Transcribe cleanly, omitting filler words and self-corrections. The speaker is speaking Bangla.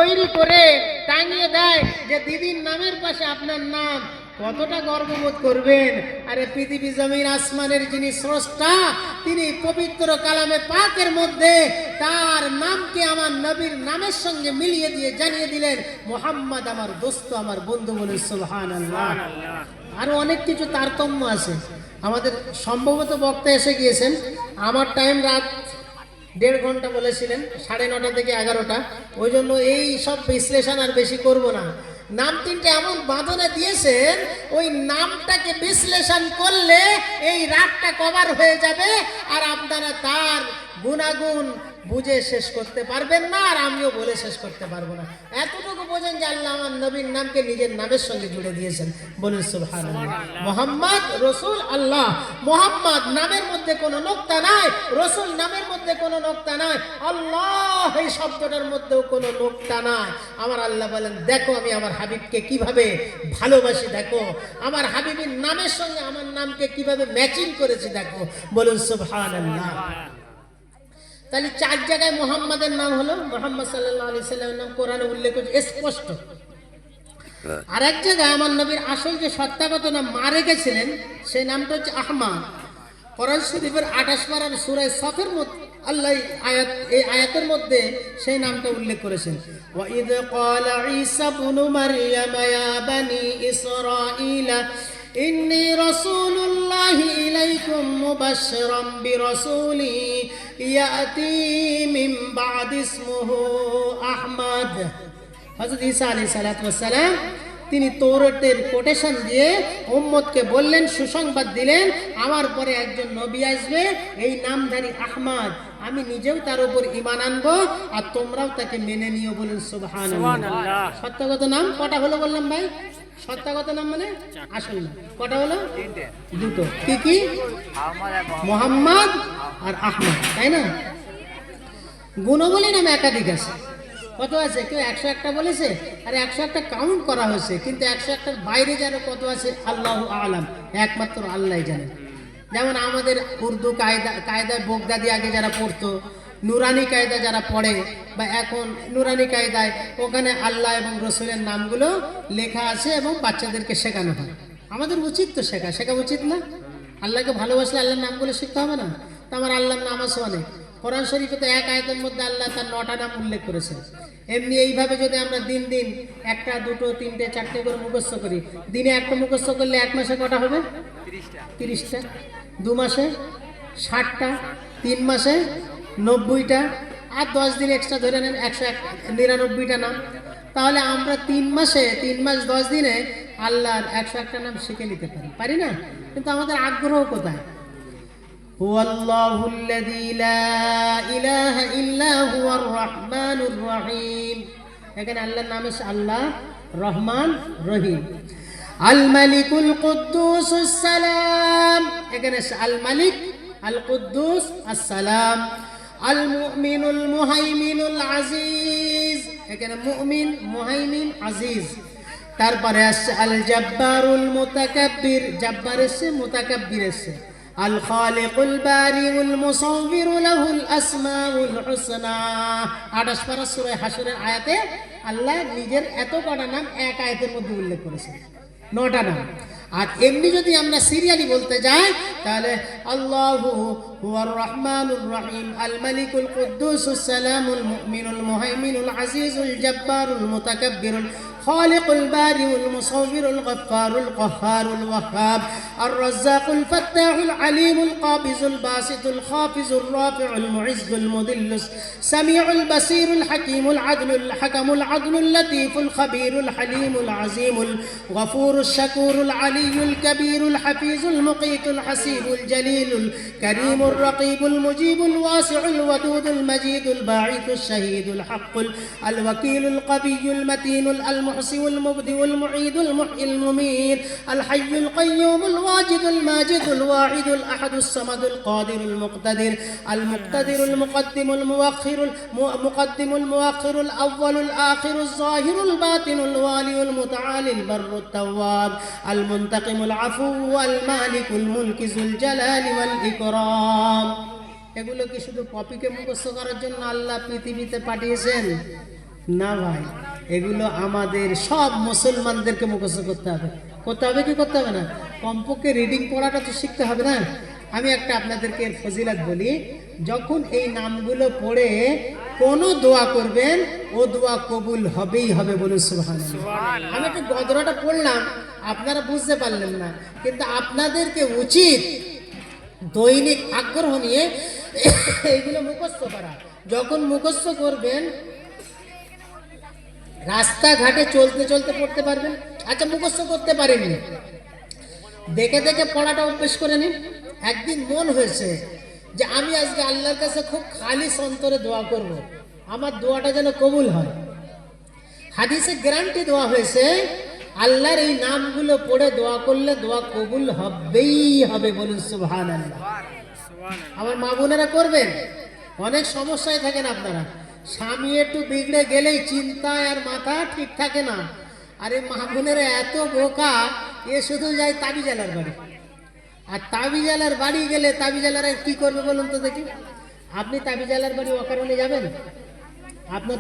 তৈরি করে টাঙিয়ে দেয় যে দিদির নামের পাশে আপনার নাম, কতটা গর্ববোধ করবেন। আরে পৃথিবী জমিন আসমানের যিনি স্রষ্টা, তিনি পবিত্র কালামে পাকের মধ্যে তার নামকে আমার নবীর নামের সঙ্গে মিলিয়ে দিয়ে জানিয়ে দিলেন মুহাম্মদ আমার দোস্ত, আমার বন্ধু। বলে সুবহানাল্লাহ। আরো অনেক কিছু তারতম্য আছে। আমাদের সম্ভবত বক্তা এসে গিয়েছেন, আমার টাইম রাত 1.5 ঘন্টা বলেছিলেন, 9:30 থেকে 11টা, ওই জন্য এই সব বিশ্লেষণ আর বেশি করব না। নাম তিনটে এমন বাঁধনে দিয়েছেন, ওই নামটাকে বিশ্লেষণ করলে এই রাতটা কভার হয়ে যাবে, আর আপনারা তার গুণাগুণ বুঝে শেষ করতে পারবেন না, আর আমিও বলে শেষ করতে পারবো না। এতটুকু বোঝেন যে আল্লাহ আমার নবীর নামকে নিজের নামের সঙ্গে জুড়ে দিয়েছেন। বলুন সুবহানাল্লাহ। মুহাম্মদ রসুল আল্লাহ। মুহাম্মদ নামের মধ্যে কোনো নোক্তা নাই, রসুল নামের মধ্যে কোনো নোক্তা নাই, আল্লাহ এই শব্দটার মধ্যেও কোনো নোক্তা নাই। আমার আল্লাহ বলেন, দেখো আমি আমার হাবিবকে কিভাবে ভালোবাসি, দেখো আমার হাবিবের নামের সঙ্গে আমার নামকে কিভাবে ম্যাচিং করেছি, দেখো। বলুন সুবহানাল্লাহ। তাহলে 4 জায়গায় মুহাম্মাদের নাম হলো, মুহাম্মদ সাল্লাল্লাহু আলাইহি সাল্লামের নাম কোরআনে উল্লেখ হয়েছে স্পষ্ট। আর এক জায়গায় আমার নবীর আসল যে সত্তাগত নাম মা রেখেছিলেন, সেই নামটা হচ্ছে আহমদ। কোরআন শরীফের 28 পারার সূরা সফের মধ্যে আল্লাহ এই আয়াতের মধ্যে সেই নামটা উল্লেখ করেছেন। ওয়া ইয ক্বালা ঈসা ইবনু মারইয়াম ইয়া বানি ইসরাঈলা ইন্নী রাসূলুল্লাহি ইলাইকুম মুবাশশিরাম বিরাসূলি ইয়াতি মিন বা'দি ইসমুহু আহমদ। হযরত ঈসা আলাইহিস সালাতু ওয়াস সালাম তিনি তৌরাতের কোটেশন দিয়ে উম্মতকে বললেন, সুসংবাদ দিলেন, আমার পরে একজন নবী আসবে, এই নামধারী আহমদ, আমি নিজেও তার উপর ঈমান আনবো, আর তোমরাও তাকে মেনে নিও। বলেন সুবহানাল্লাহ। সত্যগত নাম কটা হলো বললাম ভাই? সত্যগত নাম মানে আসল নাম কটা হলো? 2টো। কি কি? মুহাম্মদ আর আহমদ, তাই না? গুণবলী নাম একাধিক আছে। কত আছে? কেউ 101টা বলেছে, আর 101টা কাউন্ট করা হয়েছে, কিন্তু 101টার বাইরে যেন কত আছে আল্লাহু আলাম, একমাত্র আল্লাহ জানেন। যেমন আমাদের উর্দু কায়দায় বগদাদি আগে যারা পড়তো, নুরানি কায়দা যারা পড়ে, বা এখন নুরানি কায়দায় ওখানে আল্লাহ এবং রসুলের নামগুলো লেখা আছে এবং বাচ্চাদেরকে শেখানো হয়। আমাদের উচিত তো শেখা উচিত না? আল্লাহকে ভালোবাসলে আল্লাহর নামগুলো শিখতে হবে না? তো আমার আল্লাহর নাম আছে অনেক। কোরআন শরীফে তো এক আয়াতের মধ্যে আল্লাহ তার 9টা নাম উল্লেখ করেছেন। এমনি এইভাবে যদি আমরা দিন 1টা 2টো 3টে 4টে করে মুখস্থ করি, দিনে একটা মুখস্থ করলে 1 মাসে কটা হবে? 30টা। 2 মাসে 60টা, 3 মাসে 90টা, আর 10 দিন এক্সট্রা ধরে নেন 199টা নাম। তাহলে আমরা 3 মাস 10 দিনে আল্লাহর 101টা নাম শিখে নিতে পারি না? কিন্তু আমাদের আগ্রহ কোথায়? হুয়াল্লাহুল্লাযী লা ইলাহা ইল্লা হুয়ার রহমানুর রহিম। এখানে আল্লাহর নাম আছে আল্লাহ রহমান রহিম। আল মালিকুল কুদ্দুসুস সালাম, এখানে আল মালিক, আল কুদ্দুস, আসসালাম। আল মুমিনুল মুহাইমিনুল আজিজ, এখানে মুমিন, মুহাইমিন, আজিজ। তারপরে আসছে আল জাব্বারুল মুতাকাব্বির, জাব্বার এসছে, মুতাকাব্বির এসছে। আল খালিকুল বারিউল মুসাউবিরু লাহুল আসমাউল হুসনা। 28 পারা সূরা হাশরের আয়াতে আল্লাহ নিজের এত কটা নাম এক আয়াতের মধ্যে উল্লেখ করেছেন, 9টা নাম। আর এমনি যদি আমরা সিরিয়ালি বলতে যাই, তাহলে আল্লাহু হুয়ার রহমানুর রহিম, আল মালিকুল কুদ্দুসুস সালামুল মুমিনুল মুহাইমিনুল আজিজুল জাব্বারুল মুতাকাব্বিরুল خالق البارئ المصور الغفار القهار الوهاب الرزاق الفتاح العليم القابض الباسط الخافض الرافع المعز المذل السميع البصير الحكيم العدل الحكم العدل اللطيف الخبير الحليم العظيم الغفور الشكور العلي الكبير الحفيظ المقيت الحسيب الجليل الكريم الرقيب المجيب الواسع الودود المجيد الباعث الشهيد الحق الوكيل القوي المتين المحسن المبدئ المعيد المحيي المميت الحي القيوم الواجد الماجد الواحد الأحد الصمد القادر المقتدر المقدم المؤخر الأول الآخر الظاهر الباطن الوالي المتعالي البر التواب المنتقم العفو المالك الملك ذو الجلال والإكرام। এগুলো কি শুধু কপিকে মুখস্থ করার জন্য আল্লাহ পৃথিবীতে পাঠিয়েছেন? না ভাই, এগুলো আমাদের সব মুসলমানদেরকে মুখস্থ করতে হবে। করতে হবে কি করতে হবে না? কমপক্ষে রিডিং পড়াটা তো শিখতে হবে না? আমি একটা আপনাদেরকে এর ফজিলত বলি। যখন এই নামগুলো পড়ে কোনো দোয়া করবেন, ও দোয়া কবুল হবেই হবে, বলুন সুবহানাল্লাহ। আমি একটু গদরাটা পড়লাম, আপনারা বুঝতে পারলেন না, কিন্তু আপনাদেরকে উচিত দৈনিক আগ্রহ নিয়ে এইগুলো মুখস্থ করা। যখন মুখস্থ করবেন, রাস্তাঘাটে চলতে চলতে পড়তে পারবেন। আচ্ছা, মুখস্থ করতে পারেননি, দেখে দেখে পড়াটা অভ্যেস করে নিন। একদিন মন হয়েছে যে আমি আজকে আল্লাহর কাছে খুব খালি অন্তরে দোয়া করব, আমার দোয়াটা যেন কবুল হয়। হাদিসে গ্যারান্টি দেওয়া হয়েছে, আল্লাহর এই নামগুলো পড়ে দোয়া করলে দোয়া কবুল হবেই হবে, বলুন সুবহানাল্লাহ। আমার মা বোনেরা করবেন। অনেক সমস্যায় থাকেন আপনারা, স্বামী একটু বিগড়ে গেলেই চিন্তায় আর মাথা ঠিক থাকে না। আরে মা বোনেরা এত বোকা, এ শুধু যায় তাবিজালার বাড়ি। আর তাবিজালার বাড়ি গেলে তাবিজালারা কি করবে বলুন তো দেখি? আপনি তাবিজালার বাড়ি অকারণে যাবেন? আপনার